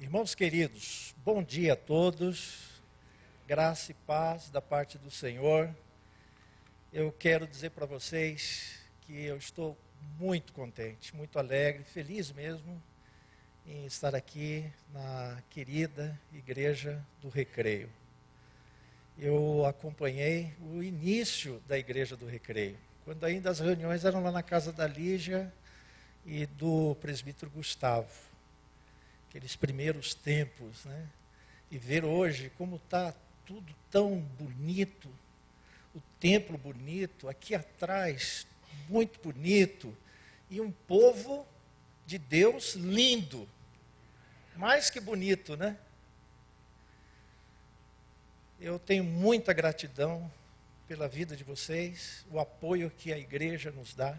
Irmãos queridos, bom dia a todos, graça e paz da parte do Senhor. Eu quero dizer para vocês que eu estou muito contente, muito alegre, feliz mesmo em estar aqui na querida Igreja do Recreio. Eu acompanhei o início da Igreja do Recreio, quando ainda as reuniões eram lá na casa da Lígia e do presbítero Gustavo. Aqueles primeiros tempos, né? E ver hoje como está tudo tão bonito, o templo bonito, aqui atrás, muito bonito, e um povo de Deus lindo, mais que bonito, né? Eu tenho muita gratidão pela vida de vocês, o apoio que a igreja nos dá,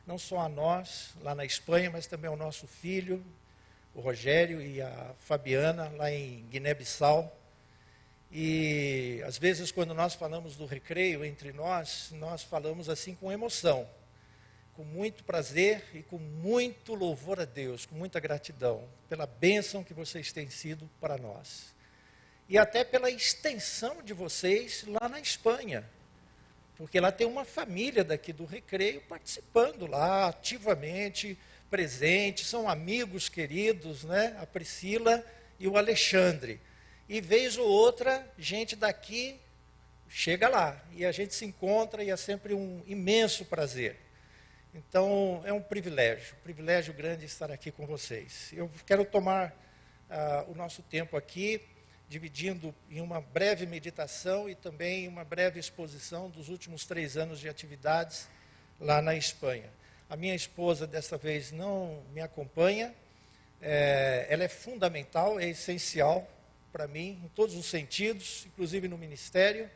não só a nós, lá na Espanha, mas também ao nosso filho, o Rogério e a Fabiana, lá em Guiné-Bissau. E às vezes quando nós falamos do recreio entre nós falamos assim com emoção, com muito prazer e com muito louvor a Deus, com muita gratidão pela bênção que vocês têm sido para nós. E até pela extensão de vocês lá na Espanha, porque lá tem uma família daqui do recreio participando lá ativamente, presente, são amigos queridos, né? A Priscila e o Alexandre. E vez ou outra, gente daqui chega lá, e a gente se encontra e é sempre um imenso prazer. Então, é um privilégio grande estar aqui com vocês. Eu quero tomar o nosso tempo aqui, dividindo em uma breve meditação e também uma breve exposição dos últimos 3 anos de atividades lá na Espanha. A minha esposa, dessa vez, não me acompanha. Ela é fundamental, é essencial para mim, em todos os sentidos, inclusive no ministério.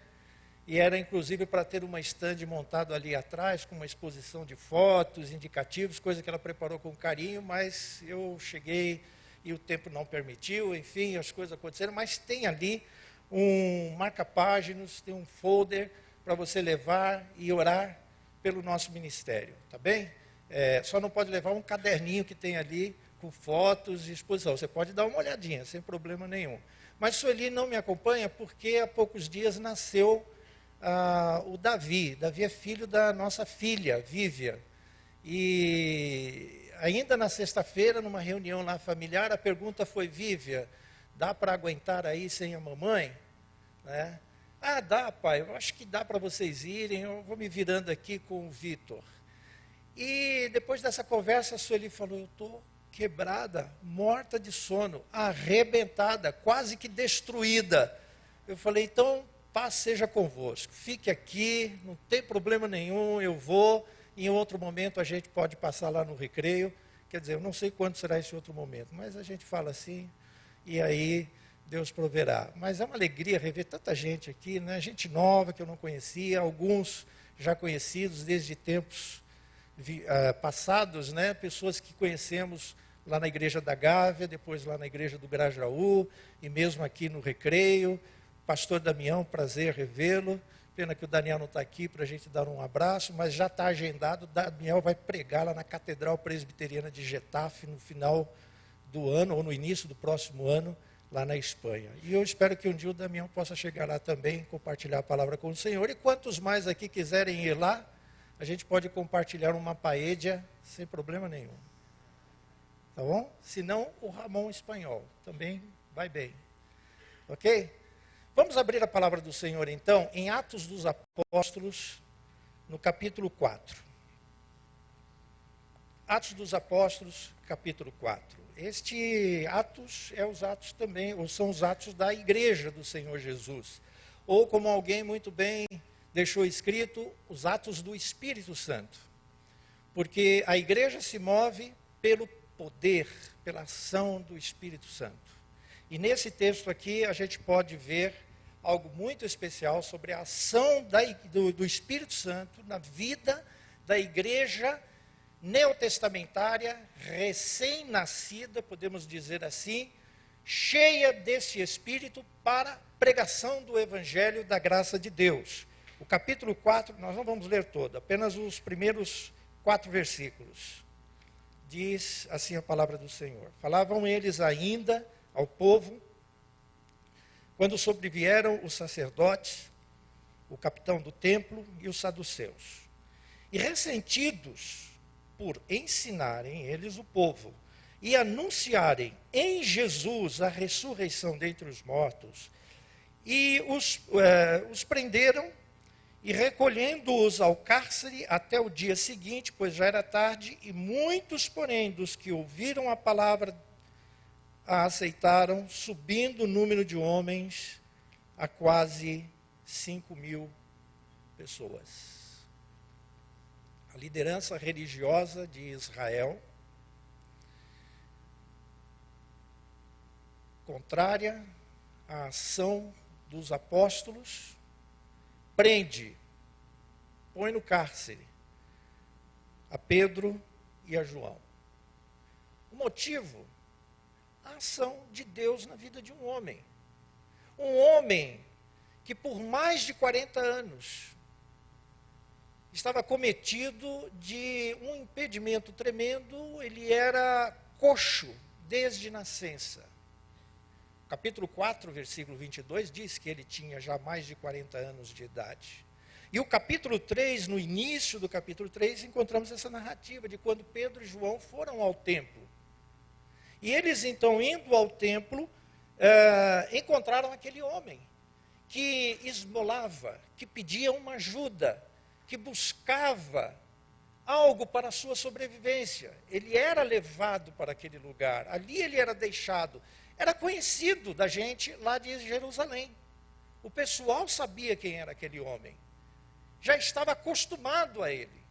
E era, inclusive, para ter uma estande montado ali atrás, com uma exposição de fotos, indicativos, coisa que ela preparou com carinho, mas eu cheguei e o tempo não permitiu, enfim, as coisas aconteceram. Mas tem ali um marca-páginas, tem um folder para você levar e orar pelo nosso ministério, tá bem? Só não pode levar um caderninho que tem ali com fotos e exposição. Você pode dar uma olhadinha, sem problema nenhum. Mas Sueli não me acompanha porque há poucos dias nasceu o Davi. Davi é filho da nossa filha, Vívia. E ainda na sexta-feira, numa reunião lá familiar, a pergunta foi: Vívia, dá para aguentar aí sem a mamãe? Né? Ah, dá, pai, eu acho que dá para vocês irem, eu vou me virando aqui com o Vitor. E depois dessa conversa, a Sueli falou: eu estou quebrada, morta de sono, arrebentada, quase que destruída. Eu falei: então, paz seja convosco, fique aqui, não tem problema nenhum, eu vou, em outro momento a gente pode passar lá no recreio. Quer dizer, eu não sei quando será esse outro momento, mas a gente fala assim, e aí Deus proverá. Mas é uma alegria rever tanta gente aqui, né? Gente nova que eu não conhecia, alguns já conhecidos desde tempos passados, né? Pessoas que conhecemos lá na igreja da Gávea, depois lá na igreja do Grajaú, e mesmo aqui no Recreio. Pastor Damião, prazer revê-lo. Pena que o Daniel não está aqui para a gente dar um abraço, mas já está agendado. Daniel vai pregar lá na Catedral Presbiteriana de Getafe no final do ano, ou no início do próximo ano, lá na Espanha. E eu espero que um dia o Damião possa chegar lá também, compartilhar a palavra com o Senhor. E quantos mais aqui quiserem ir lá, a gente pode compartilhar uma paella sem problema nenhum. Tá bom? Se não, o Ramon espanhol também vai bem. Ok? Vamos abrir a palavra do Senhor, então, em Atos dos Apóstolos, no capítulo 4. Atos dos Apóstolos, capítulo 4. Este Atos é os Atos também, ou são os Atos da Igreja do Senhor Jesus. Ou, como alguém muito bem deixou escrito, os Atos do Espírito Santo. Porque a igreja se move pelo poder, pela ação do Espírito Santo. E nesse texto aqui a gente pode ver algo muito especial sobre a ação do Espírito Santo na vida da igreja neotestamentária, recém-nascida, podemos dizer assim, cheia desse Espírito para pregação do Evangelho da graça de Deus. O capítulo 4, nós não vamos ler todo, apenas os primeiros 4 versículos. Diz assim a palavra do Senhor: falavam eles ainda ao povo, quando sobrevieram os sacerdotes, o capitão do templo e os saduceus. E ressentidos por ensinarem eles o povo e anunciarem em Jesus a ressurreição dentre os mortos, e os prenderam, e recolhendo-os ao cárcere até o dia seguinte, pois já era tarde, e muitos, porém, dos que ouviram a palavra a aceitaram, subindo o número de homens a quase 5.000 pessoas. A liderança religiosa de Israel, contrária à ação dos apóstolos, prende, põe no cárcere a Pedro e a João. O motivo? A ação de Deus na vida de um homem. Um homem que por mais de 40 anos estava cometido de um impedimento tremendo, ele era coxo desde nascença. Capítulo 4, versículo 22, diz que ele tinha já mais de 40 anos de idade. E o capítulo 3, no início do capítulo 3, encontramos essa narrativa de quando Pedro e João foram ao templo. E eles, então, indo ao templo, encontraram aquele homem que esmolava, que pedia uma ajuda, que buscava algo para a sua sobrevivência. Ele era levado para aquele lugar, ali ele era deixado. Era conhecido da gente lá de Jerusalém. O pessoal sabia quem era aquele homem. Já estava acostumado a ele.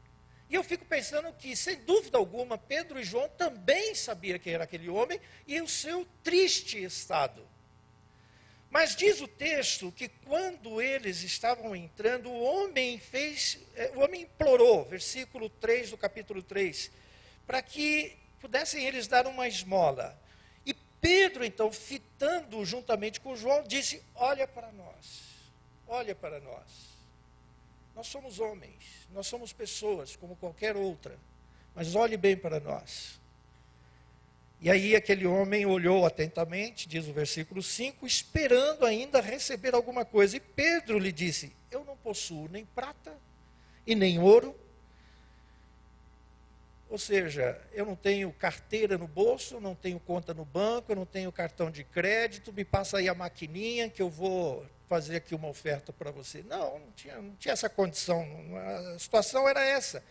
E eu fico pensando que, sem dúvida alguma, Pedro e João também sabiam quem era aquele homem e o seu triste estado. Mas diz o texto que quando eles estavam entrando, o homem implorou, versículo 3 do capítulo 3, para que pudessem eles dar uma esmola. Pedro, então, fitando juntamente com João, disse: olha para nós, olha para nós. Nós somos homens, nós somos pessoas como qualquer outra, mas olhe bem para nós. E aí aquele homem olhou atentamente, diz o versículo 5, esperando ainda receber alguma coisa. E Pedro lhe disse: eu não possuo nem prata e nem ouro. Ou seja, eu não tenho carteira no bolso, eu não tenho conta no banco, eu não tenho cartão de crédito, me passa aí a maquininha que eu vou fazer aqui uma oferta para você. Não tinha essa condição, a situação era essa.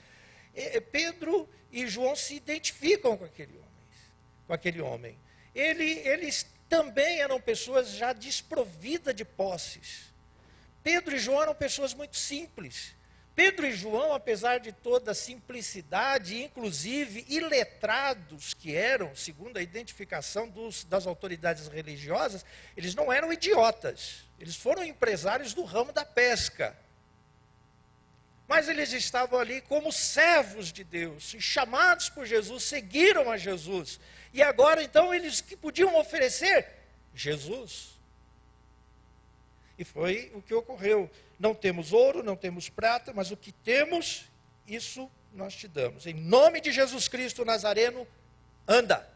Pedro e João se identificam com aquele homem. Eles também eram pessoas já desprovidas de posses. Pedro e João eram pessoas muito simples. Pedro e João, apesar de toda a simplicidade, inclusive iletrados que eram, segundo a identificação das autoridades religiosas, eles não eram idiotas. Eles foram empresários do ramo da pesca. Mas eles estavam ali como servos de Deus, e chamados por Jesus, seguiram a Jesus. E agora, então, eles que podiam oferecer? Jesus. E foi o que ocorreu. Não temos ouro, não temos prata, mas o que temos, isso nós te damos. Em nome de Jesus Cristo Nazareno, anda.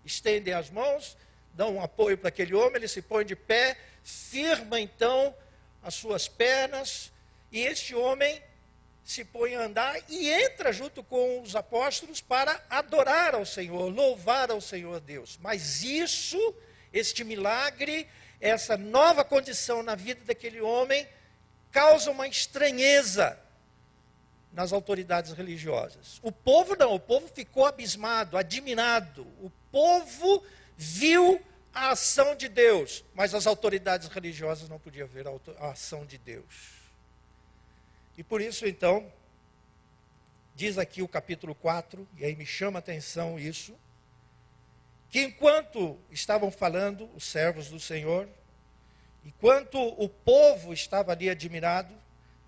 Estendem as mãos, dão um apoio para aquele homem, ele se põe de pé, firma então as suas pernas, e este homem se põe a andar e entra junto com os apóstolos para adorar ao Senhor, louvar ao Senhor Deus. Mas isso, este milagre, essa nova condição na vida daquele homem, causa uma estranheza nas autoridades religiosas. O povo não, o povo ficou abismado, admirado. O povo viu a ação de Deus, mas as autoridades religiosas não podiam ver a ação de Deus. E por isso, então, diz aqui o capítulo 4, e aí me chama a atenção isso, que enquanto estavam falando os servos do Senhor, enquanto o povo estava ali admirado,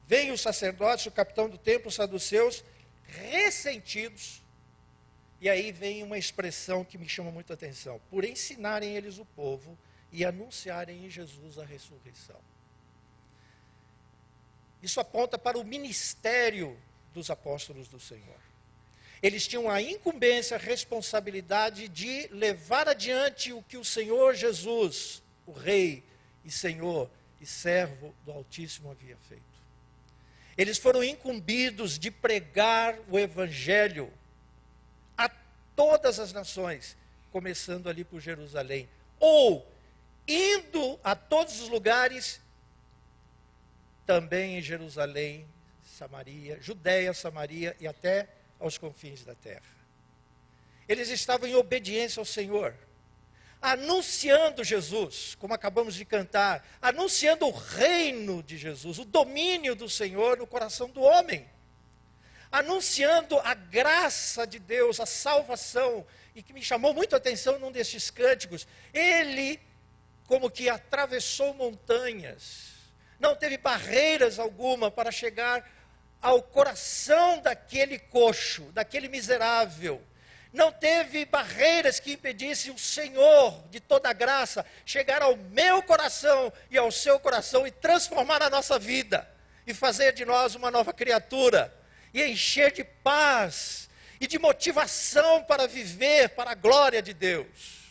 vem os sacerdotes, o capitão do templo, os saduceus, ressentidos, e aí vem uma expressão que me chama muita atenção: por ensinarem eles o povo e anunciarem em Jesus a ressurreição. Isso aponta para o ministério dos apóstolos do Senhor. Eles tinham a incumbência, a responsabilidade de levar adiante o que o Senhor Jesus, o Rei e Senhor e servo do Altíssimo havia feito. Eles foram incumbidos de pregar o Evangelho a todas as nações, começando ali por Jerusalém, ou indo a todos os lugares, também em Jerusalém, Samaria, Judéia, Samaria e até aos confins da terra. Eles estavam em obediência ao Senhor, anunciando Jesus, como acabamos de cantar, anunciando o reino de Jesus, o domínio do Senhor no coração do homem, anunciando a graça de Deus, a salvação, e que me chamou muito a atenção num destes cânticos, ele como que atravessou montanhas, não teve barreiras alguma para chegar ao coração daquele coxo, daquele miserável. Não teve barreiras que impedissem o Senhor de toda a graça chegar ao meu coração e ao seu coração e transformar a nossa vida e fazer de nós uma nova criatura e encher de paz e de motivação para viver para a glória de Deus.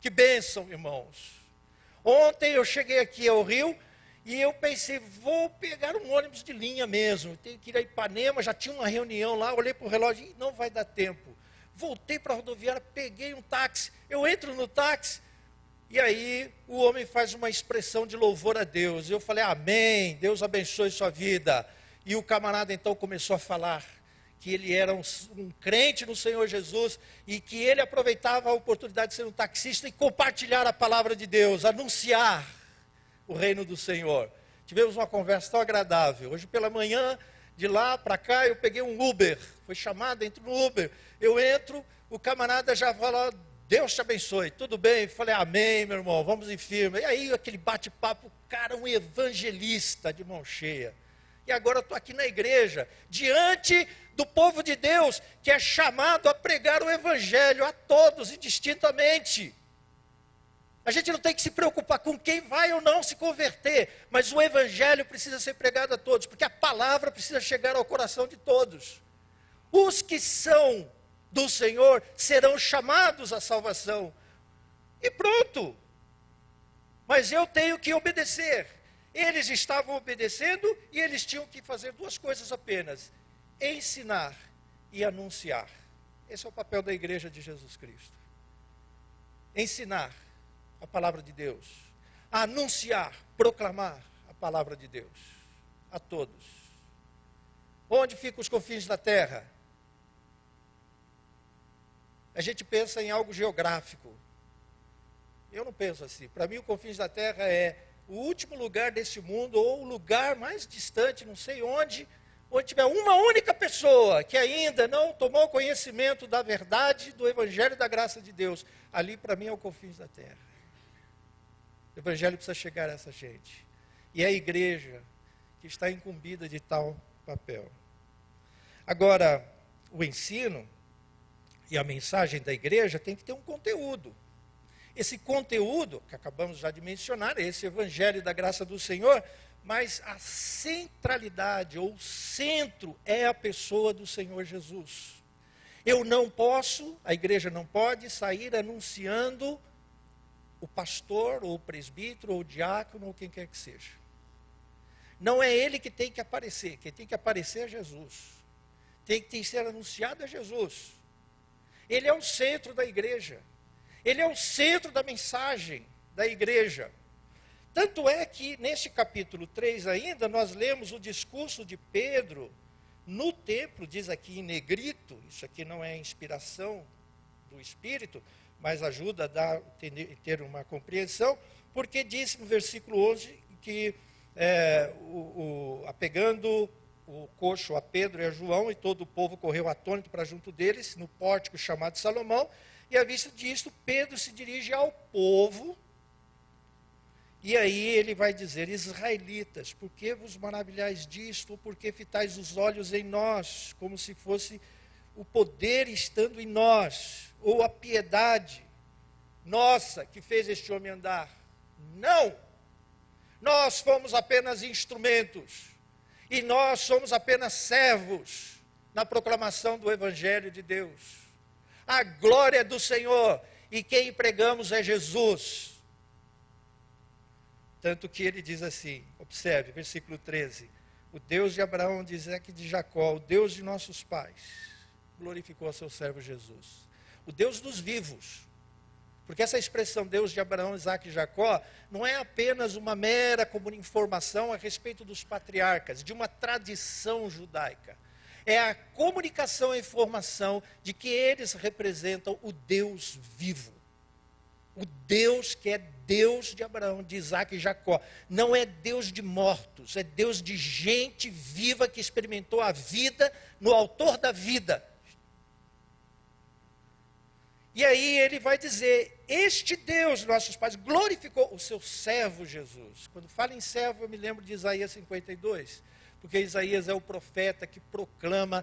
Que bênção, irmãos. Ontem eu cheguei aqui ao Rio e eu pensei, vou pegar um ônibus de linha mesmo, tenho que ir a Ipanema, já tinha uma reunião lá, olhei para o relógio e não vai dar tempo. Voltei para a rodoviária, peguei um táxi, eu entro no táxi, e aí o homem faz uma expressão de louvor a Deus. Eu falei, amém, Deus abençoe sua vida. E o camarada então começou a falar que ele era um crente no Senhor Jesus e que ele aproveitava a oportunidade de ser um taxista e compartilhar a palavra de Deus, anunciar o reino do Senhor. Tivemos uma conversa tão agradável. Hoje pela manhã, de lá para cá, eu peguei um Uber. Foi chamado, entro no Uber. Eu entro, o camarada já fala, Deus te abençoe. Tudo bem? Falei, amém, meu irmão, vamos em firme. E aí, aquele bate-papo, cara, um evangelista de mão cheia. E agora eu estou aqui na igreja, diante do povo de Deus, que é chamado a pregar o evangelho a todos, indistintamente. A gente não tem que se preocupar com quem vai ou não se converter, mas o evangelho precisa ser pregado a todos, porque a palavra precisa chegar ao coração de todos. Os que são do Senhor serão chamados à salvação. E pronto. Mas eu tenho que obedecer. Eles estavam obedecendo e eles tinham que fazer duas coisas apenas: ensinar e anunciar. Esse é o papel da igreja de Jesus Cristo. Ensinar a palavra de Deus, anunciar, proclamar a palavra de Deus a todos. Onde ficam os confins da terra? A gente pensa em algo geográfico. Eu não penso assim. Para mim, os confins da terra é o último lugar desse mundo, ou o lugar mais distante, não sei onde tiver uma única pessoa que ainda não tomou conhecimento da verdade, do evangelho e da graça de Deus. Ali, para mim, é o confins da terra. O evangelho precisa chegar a essa gente. E é a igreja que está incumbida de tal papel. Agora, o ensino e a mensagem da igreja tem que ter um conteúdo. Esse conteúdo, que acabamos já de mencionar, é esse evangelho da graça do Senhor, mas a centralidade, ou o centro, é a pessoa do Senhor Jesus. Eu não posso, a igreja não pode sair anunciando o pastor, ou o presbítero, ou o diácono, ou quem quer que seja. Não é ele que tem que aparecer, quem tem que aparecer é Jesus. Tem que ser anunciado é Jesus. Ele é o centro da igreja. Ele é o centro da mensagem da igreja. Tanto é que neste capítulo 3 ainda, nós lemos o discurso de Pedro no templo, diz aqui em negrito, isso aqui não é inspiração do Espírito, mas ajuda a ter uma compreensão, porque diz no versículo 11 que apegando o coxo a Pedro e a João, e todo o povo correu atônito para junto deles, no pórtico chamado Salomão, e à vista disto, Pedro se dirige ao povo, e aí ele vai dizer, israelitas, por que vos maravilhais disto, ou por que fitais os olhos em nós, como se fosse o poder estando em nós, ou a piedade nossa que fez este homem andar? Não! Nós fomos apenas instrumentos, e nós somos apenas servos na proclamação do Evangelho de Deus. A glória do Senhor, e quem pregamos é Jesus. Tanto que ele diz assim, observe, versículo 13, o Deus de Abraão, de Isaque e de Jacó, o Deus de nossos pais, glorificou a seu servo Jesus. O Deus dos vivos. Porque essa expressão Deus de Abraão, Isaque e Jacó não é apenas uma mera informação a respeito dos patriarcas, de uma tradição judaica. É a comunicação e informação de que eles representam o Deus vivo. O Deus que é Deus de Abraão, de Isaque e Jacó. Não é Deus de mortos, é Deus de gente viva que experimentou a vida no autor da vida. E aí ele vai dizer, este Deus, nossos pais, glorificou o seu servo Jesus. Quando fala em servo, eu me lembro de Isaías 52, porque Isaías é o profeta que proclama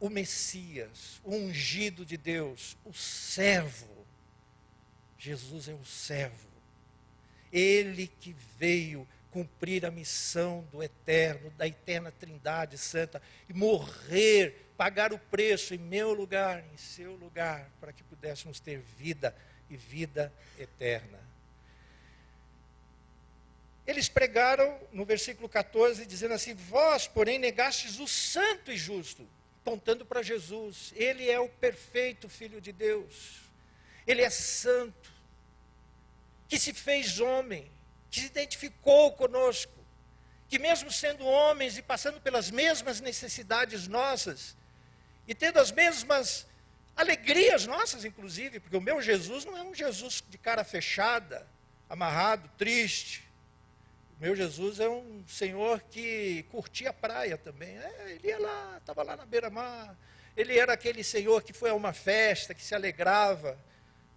o Messias, o ungido de Deus, o servo. Jesus é o servo. Ele que veio cumprir a missão do eterno, da eterna Trindade Santa, e morrer, pagar o preço em meu lugar, em seu lugar, para que pudéssemos ter vida e vida eterna. Eles pregaram no versículo 14, dizendo assim, vós, porém, negastes o santo e justo, apontando para Jesus. Ele é o perfeito Filho de Deus. Ele é santo, que se fez homem, que se identificou conosco, que mesmo sendo homens e passando pelas mesmas necessidades nossas, e tendo as mesmas alegrias nossas, inclusive, porque o meu Jesus não é um Jesus de cara fechada, amarrado, triste. O meu Jesus é um Senhor que curtia a praia também. Ele ia lá, estava lá na beira-mar. Ele era aquele Senhor que foi a uma festa, que se alegrava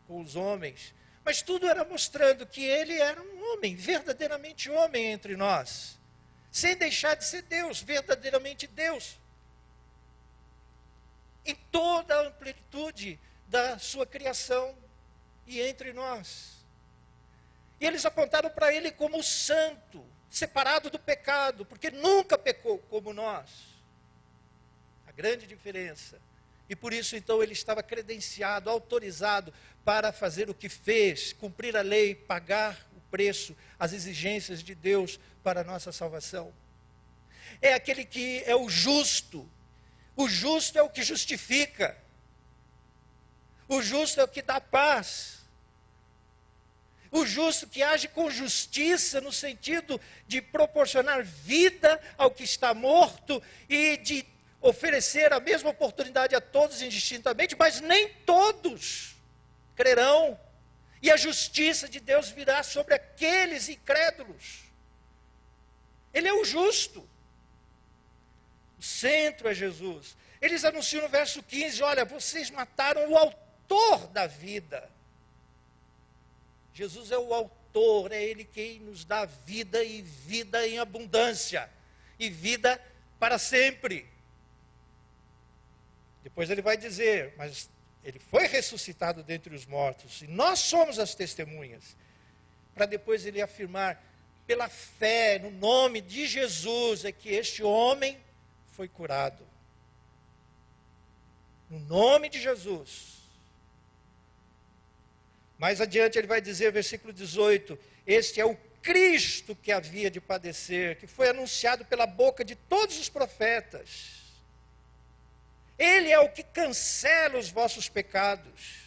com os homens. Mas tudo era mostrando que ele era um homem, verdadeiramente homem entre nós. Sem deixar de ser Deus, verdadeiramente Deus. Em toda a amplitude da sua criação e entre nós. E eles apontaram para ele como santo, separado do pecado, porque nunca pecou como nós. A grande diferença. E por isso, então, ele estava credenciado, autorizado para fazer o que fez, cumprir a lei, pagar o preço, as exigências de Deus para a nossa salvação. É aquele que é o justo. O justo é o que justifica. O justo é o que dá paz. O justo que age com justiça no sentido de proporcionar vida ao que está morto e de oferecer a mesma oportunidade a todos indistintamente, mas nem todos crerão. E a justiça de Deus virá sobre aqueles incrédulos. Ele é o justo. O centro é Jesus. Eles anunciam no verso 15, olha, vocês mataram o autor da vida. Jesus é o autor, é Ele quem nos dá vida e vida em abundância. E vida para sempre. Depois ele vai dizer, mas ele foi ressuscitado dentre os mortos, e nós somos as testemunhas. Para depois ele afirmar, pela fé, no nome de Jesus, é que este homem foi curado. No nome de Jesus. Mais adiante ele vai dizer, versículo 18, este é o Cristo que havia de padecer, que foi anunciado pela boca de todos os profetas. Ele é o que cancela os vossos pecados.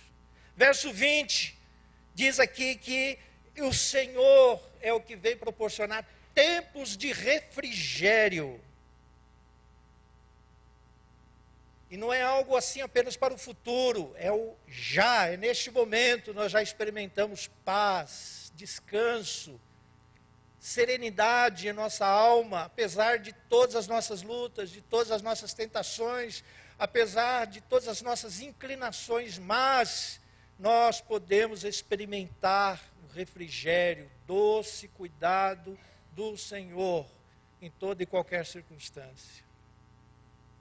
Verso 20, diz aqui que o Senhor é o que vem proporcionar tempos de refrigério. E não é algo assim apenas para o futuro, é o já, é neste momento nós já experimentamos paz, descanso, serenidade em nossa alma, apesar de todas as nossas lutas, de todas as nossas tentações, apesar de todas as nossas inclinações, mas nós podemos experimentar o refrigério, doce cuidado do Senhor em toda e qualquer circunstância.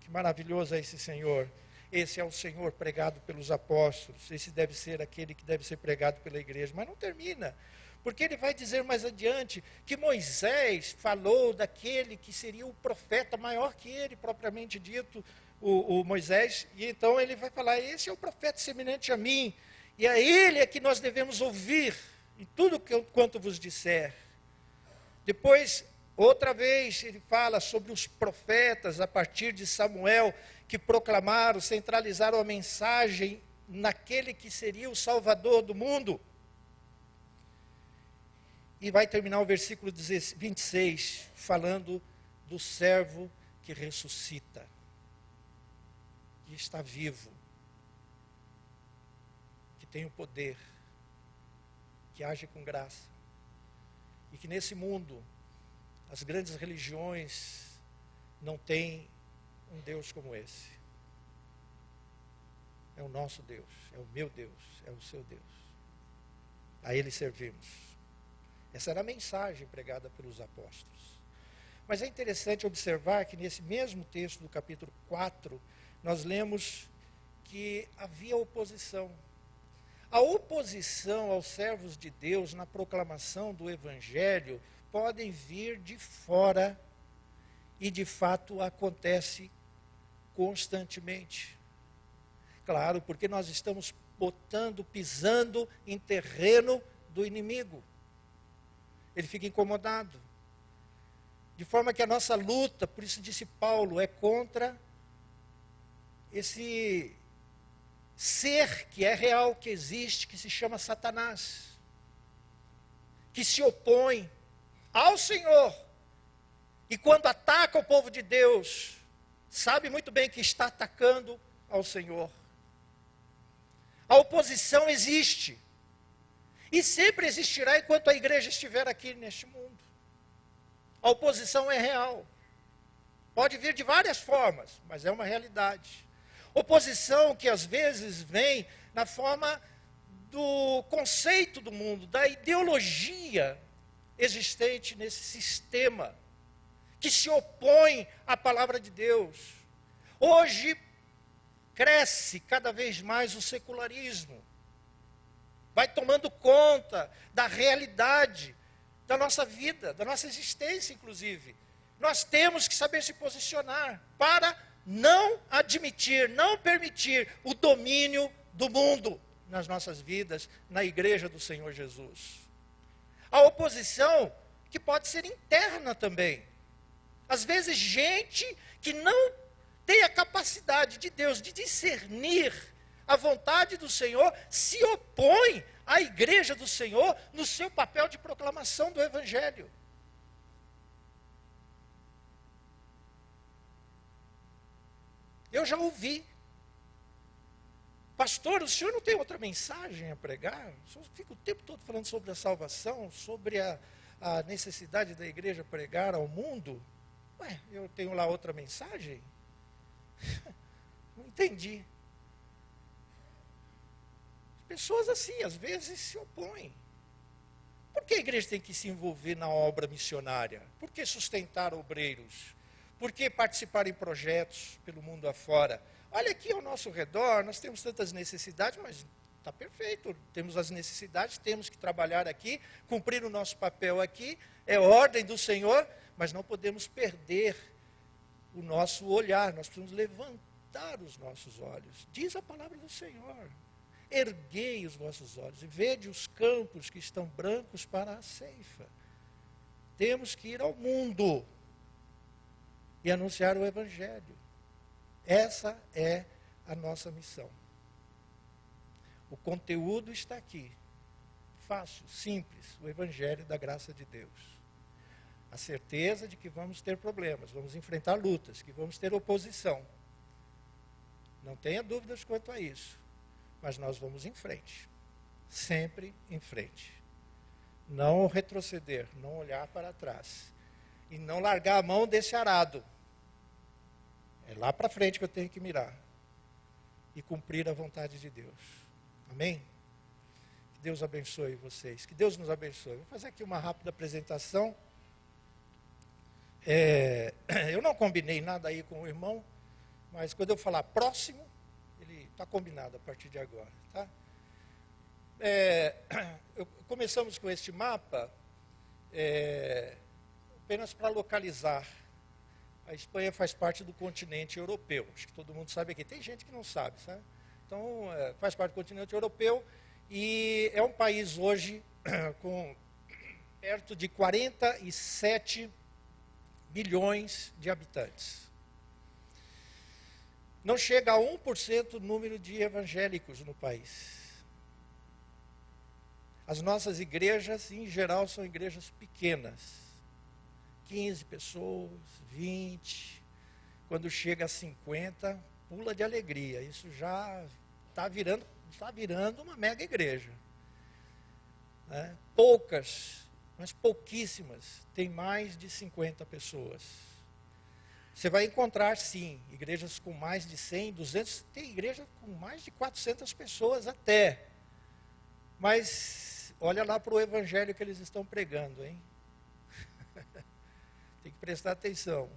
Que maravilhoso é esse Senhor. Esse é o Senhor pregado pelos apóstolos. Esse deve ser aquele que deve ser pregado pela igreja. Mas não termina. Porque ele vai dizer mais adiante que Moisés falou daquele que seria o profeta maior que ele, propriamente dito, o Moisés, e então ele vai falar, esse é o profeta semelhante a mim, e a ele é que nós devemos ouvir, em tudo quanto vos disser. Depois, outra vez, ele fala sobre os profetas, a partir de Samuel, que proclamaram, centralizaram a mensagem naquele que seria o Salvador do mundo. E vai terminar o versículo 26, falando do servo que ressuscita, que está vivo, que tem o poder, que age com graça. E que nesse mundo, as grandes religiões não têm um Deus como esse. É o nosso Deus, é o meu Deus, é o seu Deus. A Ele servimos. Essa era a mensagem pregada pelos apóstolos. Mas é interessante observar que nesse mesmo texto do capítulo 4, nós lemos que havia oposição. A oposição aos servos de Deus na proclamação do Evangelho podem vir de fora e de fato acontece constantemente. Claro, porque nós estamos pisando em terreno do inimigo. Ele fica incomodado. De forma que a nossa luta, por isso disse Paulo, é contra esse ser que é real, que existe, que se chama Satanás, que se opõe ao Senhor, e quando ataca o povo de Deus, sabe muito bem que está atacando ao Senhor. A oposição existe, e sempre existirá enquanto a igreja estiver aqui neste mundo. A oposição é real, pode vir de várias formas, mas é uma realidade. Oposição que às vezes vem na forma do conceito do mundo, da ideologia existente nesse sistema, que se opõe à palavra de Deus. Hoje cresce cada vez mais o secularismo, vai tomando conta da realidade da nossa vida, da nossa existência inclusive. Nós temos que saber se posicionar para não admitir, não permitir o domínio do mundo nas nossas vidas, na igreja do Senhor Jesus. A oposição que pode ser interna também. Às vezes gente que não tem a capacidade de Deus de discernir a vontade do Senhor, se opõe à igreja do Senhor no seu papel de proclamação do Evangelho. Eu já ouvi. Pastor, o senhor não tem outra mensagem a pregar? O senhor fica o tempo todo falando sobre a salvação, sobre a necessidade da igreja pregar ao mundo. Ué, eu tenho lá outra mensagem? Não entendi. Pessoas assim, às vezes, se opõem. Por que a igreja tem que se envolver na obra missionária? Por que sustentar obreiros? Por que participar em projetos pelo mundo afora? Olha aqui ao nosso redor, nós temos tantas necessidades, mas está perfeito. Temos as necessidades, temos que trabalhar aqui, cumprir o nosso papel aqui, é ordem do Senhor, mas não podemos perder o nosso olhar, nós precisamos levantar os nossos olhos. Diz a palavra do Senhor. Erguei os vossos olhos e vede os campos que estão brancos para a ceifa. Temos que ir ao mundo e anunciar o Evangelho. Essa é a nossa missão. O conteúdo está aqui. Fácil, simples, o Evangelho da graça de Deus. A certeza de que vamos ter problemas, vamos enfrentar lutas, que vamos ter oposição. Não tenha dúvidas quanto a isso. Mas nós vamos em frente. Sempre em frente. Não retroceder, não olhar para trás. E não largar a mão desse arado. É lá para frente que eu tenho que mirar. E cumprir a vontade de Deus. Amém? Que Deus abençoe vocês. Que Deus nos abençoe. Vou fazer aqui uma rápida apresentação. Eu não combinei nada aí com o irmão, mas quando eu falar próximo, ele está combinado a partir de agora. Tá? Começamos com este mapa apenas para localizar A Espanha faz parte do continente europeu. Acho que todo mundo sabe aqui. Tem gente que não sabe, sabe? Então, faz parte do continente europeu e é um país hoje com perto de 47 milhões de habitantes. Não chega a 1% o número de evangélicos no país. As nossas igrejas, em geral, são igrejas pequenas. 15 pessoas, 20. Quando chega a 50, pula de alegria. Isso já está virando uma mega igreja. Né? Poucas, mas pouquíssimas, tem mais de 50 pessoas. Você vai encontrar, sim, igrejas com mais de 100, 200, tem igreja com mais de 400 pessoas até. Mas olha lá para o evangelho que eles estão pregando, hein? Tem que prestar atenção.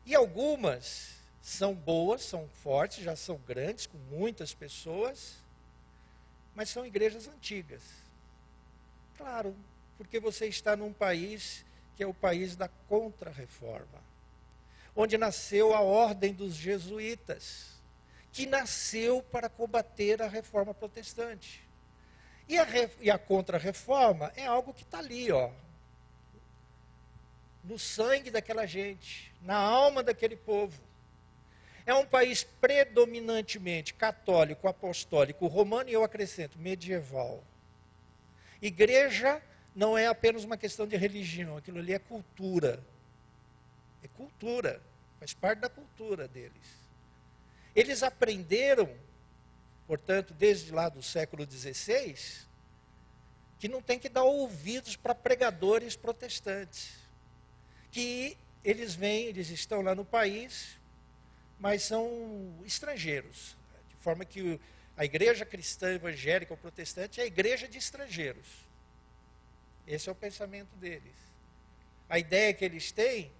E algumas são boas, são fortes, já são grandes, com muitas pessoas, mas são igrejas antigas. Claro, porque você está num país que é o país da Contra-Reforma, onde nasceu a ordem dos jesuítas, que nasceu para combater a reforma protestante. E a Contra-Reforma é algo que está ali, ó, no sangue daquela gente, na alma daquele povo. É um país predominantemente católico, apostólico, romano e eu acrescento, medieval. Igreja não é apenas uma questão de religião, aquilo ali é cultura. É cultura, faz parte da cultura deles. Eles aprenderam, portanto, desde lá do século XVI, que não tem que dar ouvidos para pregadores protestantes. Que eles vêm, eles estão lá no país, mas são estrangeiros. De forma que a igreja cristã evangélica ou protestante é a igreja de estrangeiros. Esse é o pensamento deles. A ideia que eles têm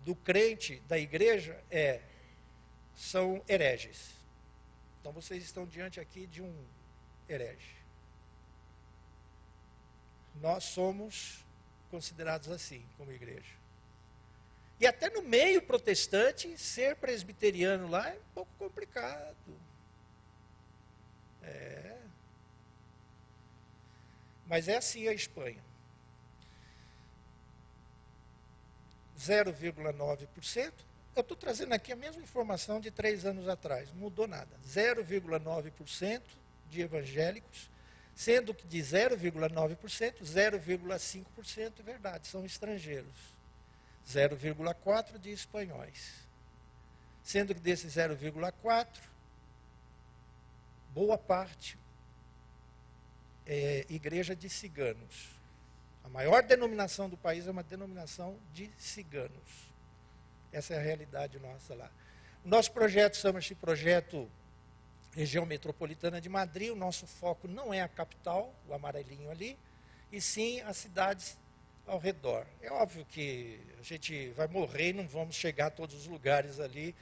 do crente da igreja são hereges. Então vocês estão diante aqui de um herege. Nós somos considerados assim, como igreja. E até no meio protestante, ser presbiteriano lá é um pouco complicado. Mas é assim a Espanha. 0,9%. Eu estou trazendo aqui a mesma informação de 3 anos atrás, não mudou nada. 0,9% de evangélicos, sendo que de 0,9%, 0,5% é verdade, são estrangeiros. 0,4% de espanhóis. Sendo que desses 0,4%, boa parte é igreja de ciganos. A maior denominação do país é uma denominação de ciganos. Essa é a realidade nossa lá. O nosso projeto chama-se Projeto Região Metropolitana de Madrid. O nosso foco não é a capital, o amarelinho ali, e sim as cidades ao redor. É óbvio que a gente vai morrer e não vamos chegar a todos os lugares ali,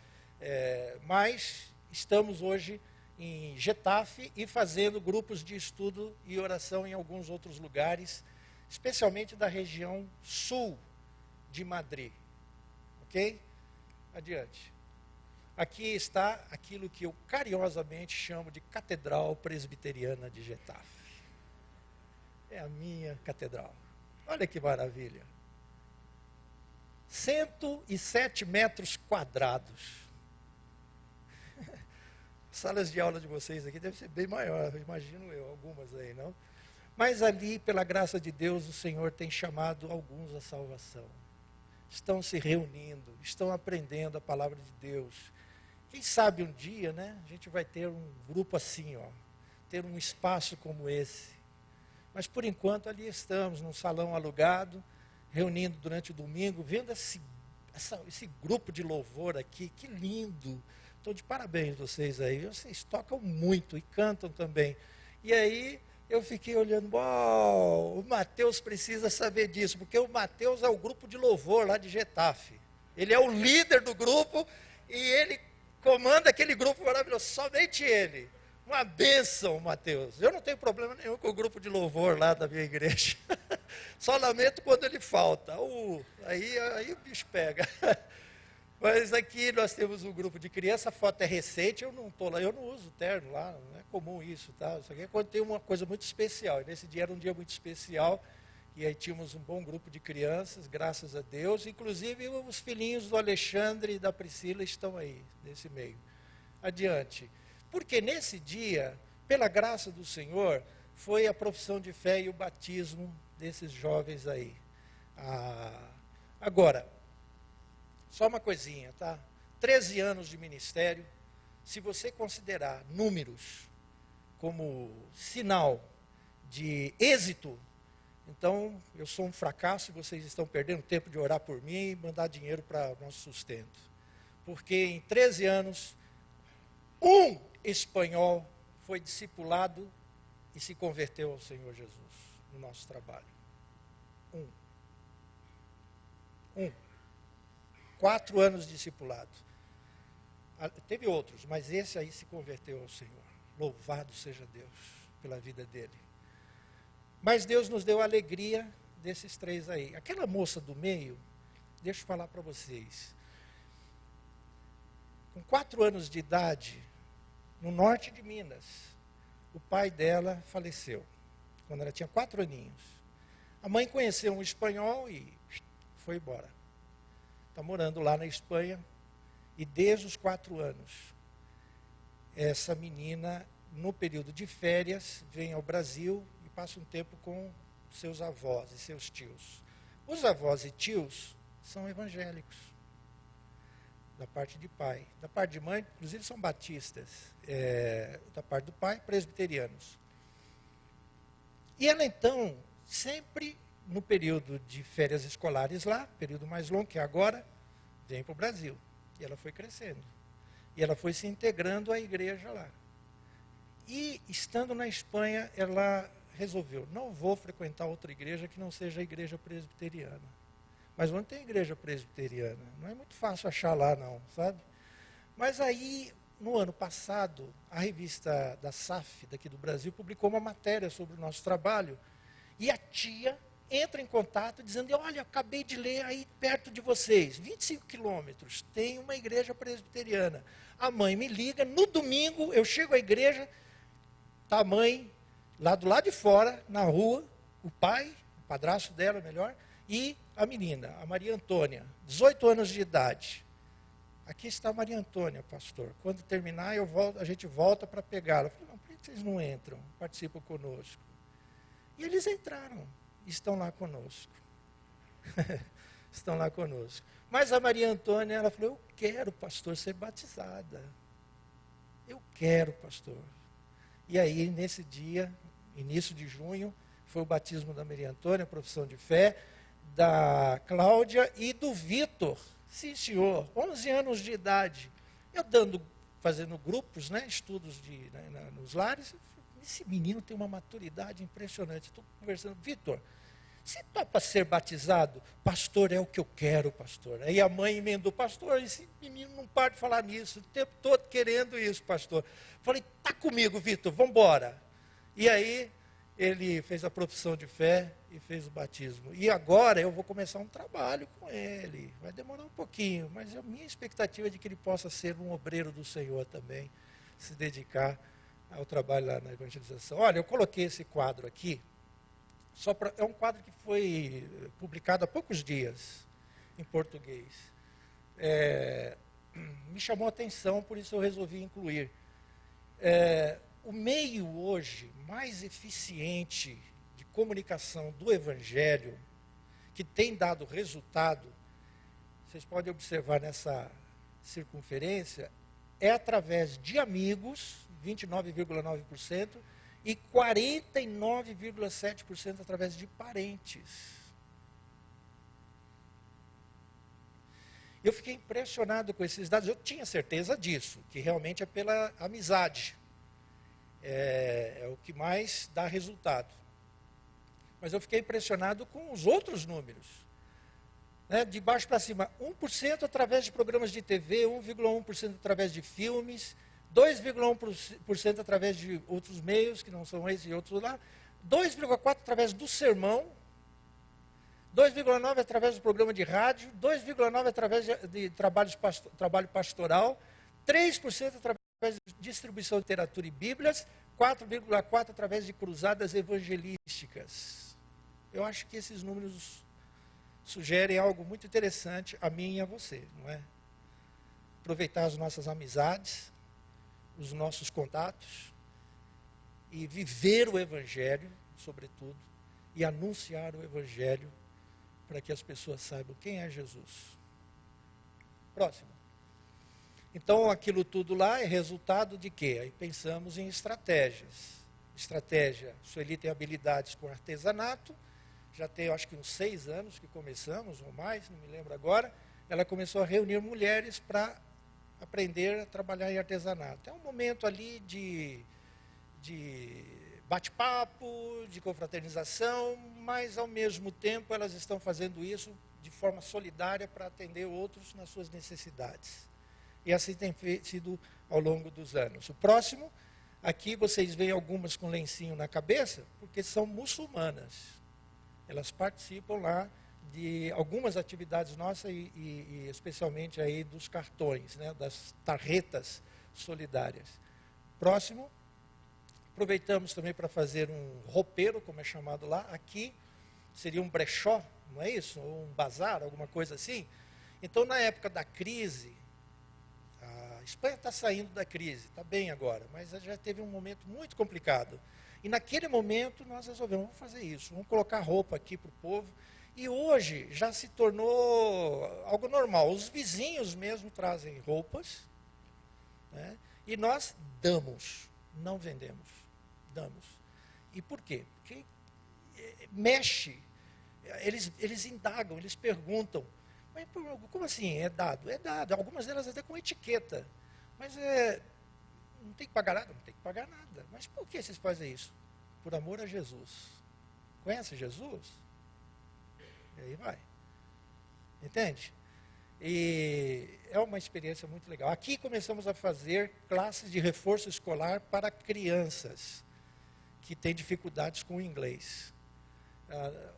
mas estamos hoje em Getafe e fazendo grupos de estudo e oração em alguns outros lugares, especialmente da região sul de Madrid. Ok? Adiante. Aqui está aquilo que eu carinhosamente chamo de Catedral Presbiteriana de Getafe. É a minha catedral. Olha que maravilha. 107 metros quadrados. Salas de aula de vocês aqui devem ser bem maiores, imagino eu, algumas aí, não? Mas ali, pela graça de Deus, o Senhor tem chamado alguns à salvação. Estão se reunindo, estão aprendendo a palavra de Deus. Quem sabe um dia, né, a gente vai ter um grupo assim, ó, ter um espaço como esse. Mas por enquanto ali estamos, num salão alugado, reunindo durante o domingo, vendo esse grupo de louvor aqui, que lindo. Estou de parabéns vocês aí, vocês tocam muito e cantam também. E aí eu fiquei olhando, uau, o Mateus precisa saber disso, porque o Mateus é o grupo de louvor lá de Getafe. Ele é o líder do grupo e ele comanda aquele grupo maravilhoso, somente ele. Uma bênção, Mateus. Eu não tenho problema nenhum com o grupo de louvor lá da minha igreja. Só lamento quando ele falta. Aí o bicho pega. Mas aqui nós temos um grupo de crianças, a foto é recente, eu não estou lá, eu não uso terno lá, não é comum isso, tá? Isso aqui é quando tem uma coisa muito especial. E nesse dia era um dia muito especial, e aí tínhamos um bom grupo de crianças, graças a Deus. Inclusive os filhinhos do Alexandre e da Priscila estão aí, nesse meio. Adiante. Porque nesse dia, pela graça do Senhor, foi a profissão de fé e o batismo desses jovens aí. Agora, só uma coisinha, tá? 13 anos de ministério, se você considerar números como sinal de êxito, então eu sou um fracasso e vocês estão perdendo tempo de orar por mim e mandar dinheiro para o nosso sustento. Porque em 13 anos, um espanhol foi discipulado e se converteu ao Senhor Jesus no nosso trabalho. Um. 4 anos de discipulado. Teve outros, mas esse aí se converteu ao Senhor. Louvado seja Deus pela vida dele. Mas Deus nos deu a alegria desses 3 aí. Aquela moça do meio, deixa eu falar para vocês. Com 4 anos de idade, no norte de Minas, o pai dela faleceu, quando ela tinha 4 aninhos. A mãe conheceu um espanhol e foi embora. Está morando lá na Espanha, e desde os 4 anos, essa menina, no período de férias, vem ao Brasil e passa um tempo com seus avós e seus tios. Os avós e tios são evangélicos, da parte de pai. Da parte de mãe, inclusive, são batistas. Da parte do pai, presbiterianos. E ela, então, sempre no período de férias escolares lá, período mais longo que é agora, vem para o Brasil. E ela foi crescendo. E ela foi se integrando à igreja lá. E, estando na Espanha, ela resolveu, não vou frequentar outra igreja que não seja a igreja presbiteriana. Mas onde tem igreja presbiteriana? Não é muito fácil achar lá, não, sabe? Mas aí, no ano passado, a revista da SAF, daqui do Brasil, publicou uma matéria sobre o nosso trabalho. E a tia entra em contato dizendo, olha, acabei de ler aí perto de vocês, 25 quilômetros, tem uma igreja presbiteriana. A mãe me liga, no domingo eu chego à igreja, está a mãe lá do lado de fora, na rua, o pai, o padrasto dela, melhor, e a menina, a Maria Antônia, 18 anos de idade. Aqui está a Maria Antônia, pastor. Quando terminar, a gente volta para pegá-la. Eu falei, não, por que vocês não entram? Participam conosco. E eles entraram. Estão lá conosco. Estão lá conosco. Mas a Maria Antônia, ela falou, eu quero, pastor, ser batizada. Eu quero, pastor. E aí, nesse dia, início de junho, foi o batismo da Maria Antônia, a profissão de fé, da Cláudia e do Vitor. Sim, senhor, 11 anos de idade. Eu fazendo grupos, né, estudos nos lares, esse menino tem uma maturidade impressionante. Estou conversando, Vitor, você topa ser batizado? Pastor, é o que eu quero, pastor. Aí a mãe emendou, pastor, esse menino não para de falar nisso, o tempo todo querendo isso, pastor. Falei, tá comigo, Vitor, vamos embora. E aí ele fez a profissão de fé e fez o batismo. E agora eu vou começar um trabalho com ele. Vai demorar um pouquinho, mas a minha expectativa é de que ele possa ser um obreiro do Senhor também, se dedicar ao trabalho lá na evangelização. Olha, eu coloquei esse quadro aqui, é um quadro que foi publicado há poucos dias, em português. Me chamou a atenção, por isso eu resolvi incluir. O meio hoje mais eficiente de comunicação do Evangelho, que tem dado resultado, vocês podem observar nessa circunferência, é através de amigos, 29,9%, e 49,7% através de parentes. Eu fiquei impressionado com esses dados. Eu tinha certeza disso, que realmente é pela amizade. É o que mais dá resultado. Mas eu fiquei impressionado com os outros números. De baixo para cima, 1% através de programas de TV, 1,1% através de filmes, 2,1% através de outros meios, que não são esses e outros lá, 2,4% através do sermão, 2,9 através do programa de rádio, 2,9 através de trabalho pastoral, 3% através de distribuição de literatura e bíblias, 4,4 através de cruzadas evangelísticas. Eu acho que esses números sugerem algo muito interessante a mim e a você, não é? Aproveitar as nossas amizades, os nossos contatos e viver o Evangelho, sobretudo, e anunciar o Evangelho para que as pessoas saibam quem é Jesus. Próximo. Então, aquilo tudo lá é resultado de quê? Aí pensamos em estratégias. Estratégia, Sueli tem habilidades com artesanato, já tem, acho que uns 6 anos que começamos, ou mais, não me lembro agora. Ela começou a reunir mulheres para aprender a trabalhar em artesanato. É um momento ali de bate-papo, de confraternização, mas ao mesmo tempo elas estão fazendo isso de forma solidária para atender outros nas suas necessidades. E assim tem sido ao longo dos anos. O próximo, aqui vocês veem algumas com lencinho na cabeça, porque são muçulmanas. Elas participam lá de algumas atividades nossas e especialmente aí dos cartões, né, das tarretas solidárias. Próximo. Aproveitamos também para fazer um roupeiro, como é chamado lá. Aqui seria um brechó, não é isso? Ou um bazar, alguma coisa assim. Então, na época da crise, a Espanha está saindo da crise, está bem agora, mas já teve um momento muito complicado. E naquele momento nós resolvemos, vamos fazer isso, vamos colocar roupa aqui para o povo. E hoje já se tornou algo normal. Os vizinhos mesmo trazem roupas, né? E nós damos, não vendemos. Damos. E por quê? Porque mexe, eles indagam, eles perguntam, mas como assim é dado? É dado, algumas delas até com etiqueta, mas não tem que pagar nada? Não tem que pagar nada. Mas por que vocês fazem isso? Por amor a Jesus. Conhece Jesus? E aí vai. Entende? E é uma experiência muito legal. Aqui começamos a fazer classes de reforço escolar para crianças que têm dificuldades com o inglês.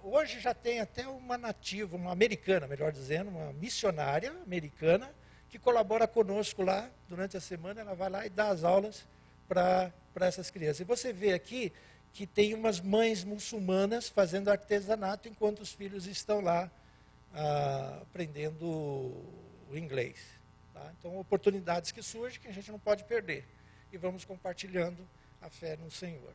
Hoje já tem até uma nativa, uma americana, melhor dizendo, uma missionária americana, que colabora conosco lá durante a semana. Ela vai lá e dá as aulas para essas crianças. E você vê aqui que tem umas mães muçulmanas fazendo artesanato enquanto os filhos estão lá aprendendo o inglês. Tá? Então, oportunidades que surgem que a gente não pode perder. E vamos compartilhando a fé no Senhor.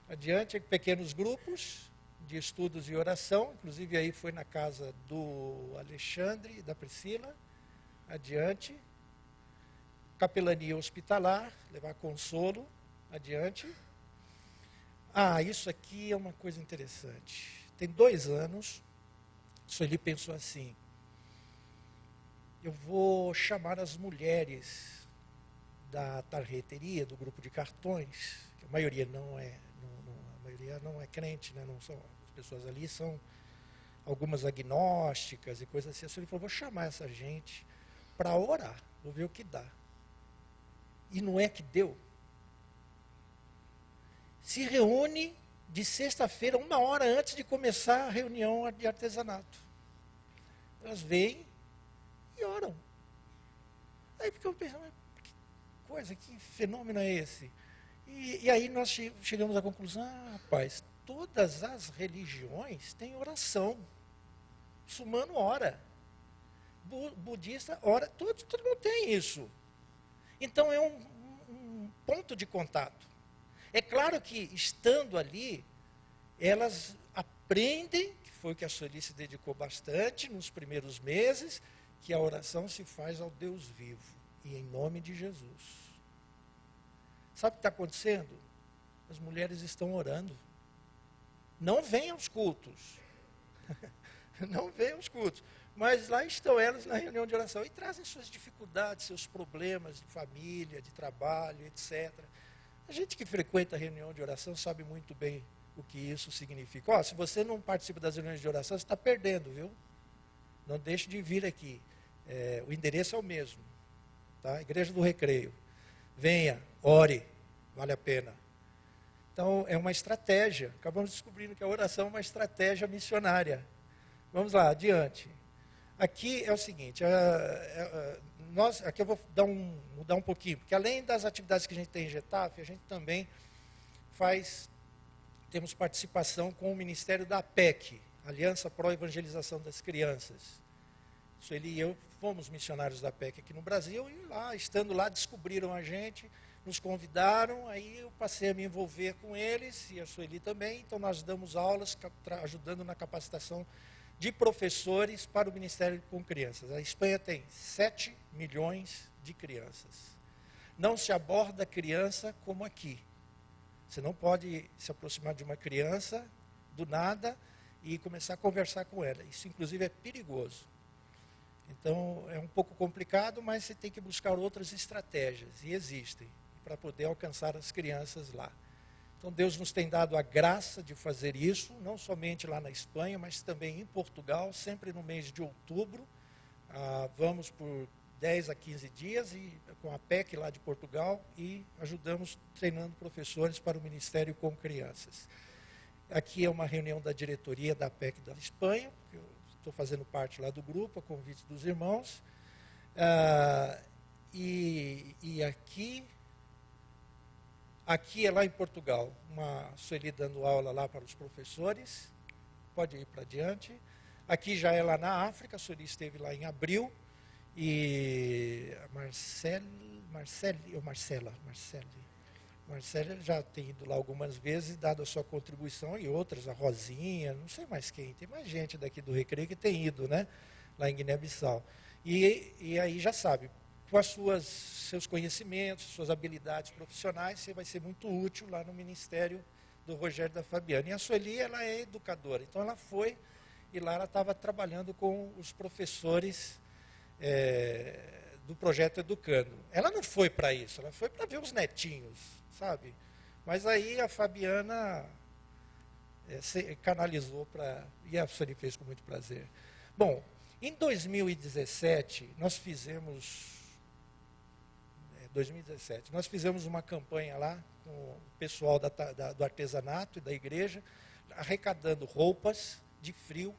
Adiante, pequenos grupos de estudos e oração, inclusive aí foi na casa do Alexandre e da Priscila. Adiante, capelania hospitalar, levar consolo. Adiante. Isso aqui é uma coisa interessante. Tem 2 anos, Sueli pensou assim, eu vou chamar as mulheres da tarreteria, do grupo de cartões, que a maioria não é crente, né? Não são, as pessoas ali são algumas agnósticas e coisas assim. A Sueli falou, vou chamar essa gente para orar, vou ver o que dá. E não é que deu. Se reúne de sexta-feira, 1 hora antes de começar a reunião de artesanato. Elas vêm e oram. Aí ficamos pensando, que coisa, que fenômeno é esse? E aí nós chegamos à conclusão, rapaz, todas as religiões têm oração. Muçulmano ora. Budista ora, todo mundo tem isso. Então é um ponto de contato. É claro que, estando ali, elas aprendem, que foi o que a Sueli se dedicou bastante nos primeiros meses, que a oração se faz ao Deus vivo, e em nome de Jesus. Sabe o que está acontecendo? As mulheres estão orando. Não vêm aos cultos. Não vêm aos cultos. Mas lá estão elas na reunião de oração e trazem suas dificuldades, seus problemas de família, de trabalho, etc. A gente que frequenta a reunião de oração sabe muito bem o que isso significa. Se você não participa das reuniões de oração, você está perdendo, viu? Não deixe de vir aqui. O endereço é o mesmo. Tá? Igreja do Recreio. Venha, ore, vale a pena. Então, é uma estratégia. Acabamos descobrindo que a oração é uma estratégia missionária. Vamos lá, adiante. Aqui é o seguinte, aqui eu vou mudar um pouquinho, porque além das atividades que a gente tem em Getafe, a gente também temos participação com o Ministério da APEC, Aliança Pro Evangelização das Crianças. Sueli e eu fomos missionários da APEC aqui no Brasil, e lá, estando lá, descobriram a gente, nos convidaram, aí eu passei a me envolver com eles, e a Sueli também, então nós damos aulas, ajudando na capacitação de professores para o Ministério com Crianças. A Espanha tem 7 milhões de crianças. Não se aborda a criança como aqui. Você não pode se aproximar de uma criança do nada e começar a conversar com ela. Isso, inclusive, é perigoso. Então, é um pouco complicado, mas você tem que buscar outras estratégias, e existem, para poder alcançar as crianças lá. Então, Deus nos tem dado a graça de fazer isso, não somente lá na Espanha, mas também em Portugal, sempre no mês de outubro. Vamos por 10 a 15 dias com a PEC lá de Portugal, e ajudamos treinando professores para o Ministério com Crianças. Aqui é uma reunião da diretoria da PEC da Espanha, eu estou fazendo parte lá do grupo, a convite dos irmãos. E aqui é lá em Portugal, uma Sueli dando aula lá para os professores. Pode ir para adiante. Aqui já é lá na África, a Sueli esteve lá em abril. E a Marcela já tem ido lá algumas vezes, dado a sua contribuição, e outras, a Rosinha, não sei mais quem, tem mais gente daqui do Recreio que tem ido, né, lá em Guiné-Bissau. E aí já sabe, com seus conhecimentos, suas habilidades profissionais, você vai ser muito útil lá no Ministério do Rogério da Fabiana. E a Sueli, ela é educadora, então ela foi, e lá ela estava trabalhando com os professores do projeto Educando. Ela não foi para isso, ela foi para ver os netinhos, sabe? Mas aí a Fabiana canalizou e a Sueli fez com muito prazer. Bom, em 2017, nós fizemos uma campanha lá com o pessoal do artesanato e da igreja, arrecadando roupas de frio,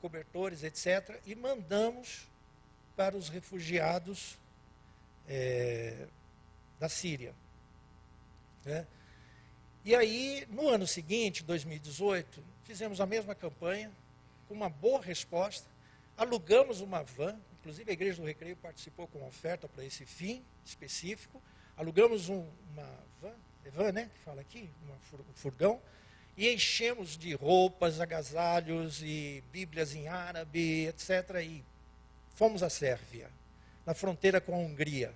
cobertores, etc., e mandamos para os refugiados da Síria. Né? E aí, no ano seguinte, 2018, fizemos a mesma campanha, com uma boa resposta, alugamos uma van, inclusive a Igreja do Recreio participou com uma oferta para esse fim específico, alugamos uma van, né, que fala aqui, um furgão, e enchemos de roupas, agasalhos e bíblias em árabe, etc., e fomos à Sérvia, na fronteira com a Hungria.